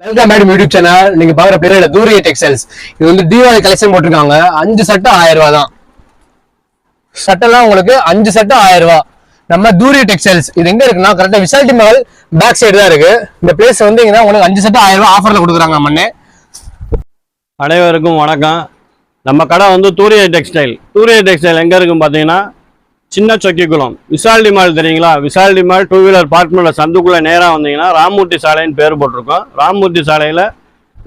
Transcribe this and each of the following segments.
Welcome back YouTube channel. நீங்க பாக்குற பேரு தூரிய டெக்ஸ்டைல்ஸ். இது வந்து தீபாவளி கலெக்ஷன் போட்டிருக்காங்க. 5 சட்டை 1000 ரூபாய் தான். சட்டைலாம் உங்களுக்கு 5 சட்டை 1000 ரூபாய். நம்ம தூரிய டெக்ஸ்டைல்ஸ் இது எங்க இருக்குன்னா கரெக்டா விசாலிட்டி மஹால் பேக் சைடு தான் இருக்கு. இந்த பிளேஸ் வந்து உங்களுக்கு 5 சட்டை 1000 ரூபாய் ஆஃபர்ல கொடுக்குறாங்க. மண்ணே அனைவருக்கும் வணக்கம். நம்ம கடை வந்து தூரிய டெக்ஸ்டைல். தூரிய டெக்ஸ்டைல் எங்க இருக்குன்னு பாத்தீங்கன்னா சின்ன சொக்கிக்குளம் விசாலிட்டி மால் தெரியுங்களா? விசாலிட்டி மால் 2 வீலர் பார்க் பண்ண சந்துக்குள்ள நேராக வந்தீங்கன்னா ராமூர்த்தி சாலைன்னு பேர் போட்டிருக்கோம். ராமூர்த்தி சாலையில்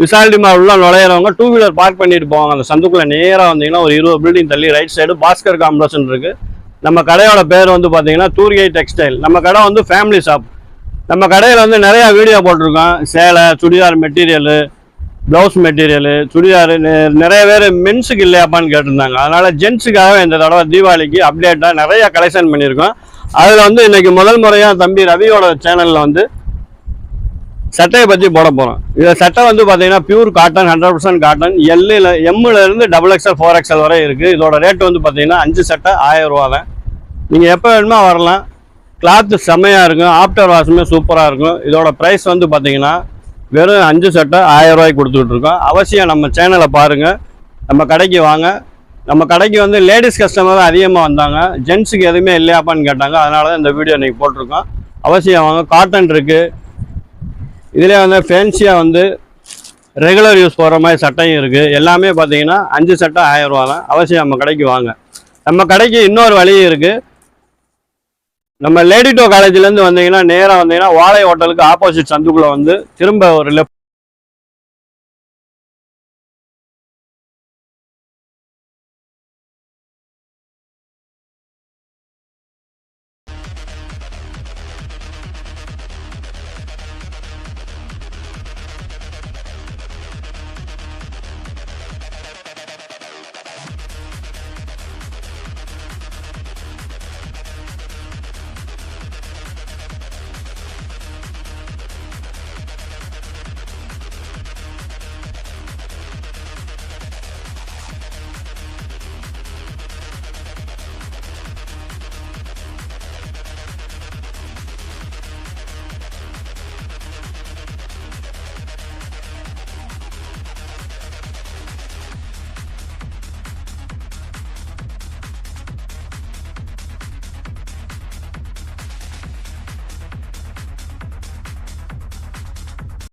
விசாலிட்டி மால் உள்ள நுழையிறவங்க 2 வீலர் பார்க் பண்ணிட்டு போவாங்க. அந்த சந்துக்குள்ள நேராக வந்தீங்கன்னா ஒரு 20 பில்டிங் தள்ளி ரைட் சைடு பாஸ்கர் காம்ப்ளெக்ஸ் இருக்கு. நம்ம கடையோட பேர் வந்து பார்த்தீங்கன்னா தூரிய டெக்ஸ்டைல். நம்ம கடை வந்து ஃபேமிலி ஷாப். நம்ம கடையில் வந்து நிறையா வீடியோ போட்டிருக்கோம். சேலை, churidar material, blouse material, churidar நிறைய பேர் மென்ஸுக்கு இல்லையாப்பான்னு கேட்டிருந்தாங்க. அதனால் ஜென்ஸுக்காக இந்த தடவை தீபாவளிக்கு அப்டேட்டாக நிறைய கலெக்ஷன் பண்ணியிருக்கோம். அதில் வந்து இன்றைக்கி முதல் முறையாக தம்பி ரவியோட சேனலில் வந்து சட்டையை பற்றி போட போகிறோம். இதில் சட்டை வந்து பார்த்தீங்கன்னா பியூர் காட்டன், 100% காட்டன். எம்மிலேருந்து XXL 4XL வரை இருக்குது. இதோட ரேட் வந்து பார்த்தீங்கன்னா 5 சட்டை 1000 ரூபா தான். நீங்கள் எப்போ வேணுமோ வரலாம். கிளாத்து செம்மையாக இருக்கும். ஆஃப்டர் வாஷுமே சூப்பராக இருக்கும். இதோட ப்ரைஸ் வந்து பார்த்தீங்கன்னா வெறும் 5 சட்டை 1000 ரூபாய்க்கு கொடுத்துட்ருக்கோம். அவசியம் நம்ம சேனலை பாருங்கள், நம்ம கடைக்கு வாங்க. நம்ம கடைக்கு வந்து லேடிஸ் கஸ்டமர் தான் அதிகமாக வந்தாங்க. ஜென்ஸுக்கு எதுவுமே இல்லையாப்பான்னு கேட்டாங்க. அதனால தான் இந்த வீடியோ இன்றைக்கி போட்டிருக்கோம். அவசியம் வாங்க. காட்டன் இருக்குது. இதிலே வந்து ஃபேன்சியாக வந்து ரெகுலர் யூஸ் போகிற மாதிரி சட்டையும் இருக்குது. எல்லாமே பார்த்தீங்கன்னா 5 சட்டை 1000 ரூபா தான். அவசியம் நம்ம கடைக்கு வாங்க. நம்ம கடைக்கு இன்னொரு வழியும் இருக்குது. நம்ம லேடிடோ காலேஜ்லேருந்து வந்தீங்கன்னா நேராக வந்தீங்கன்னா வாழை ஹோட்டலுக்கு ஆப்போசிட் சந்துக்குள்ளே வந்து திரும்ப ஒரு லெஃப்ட்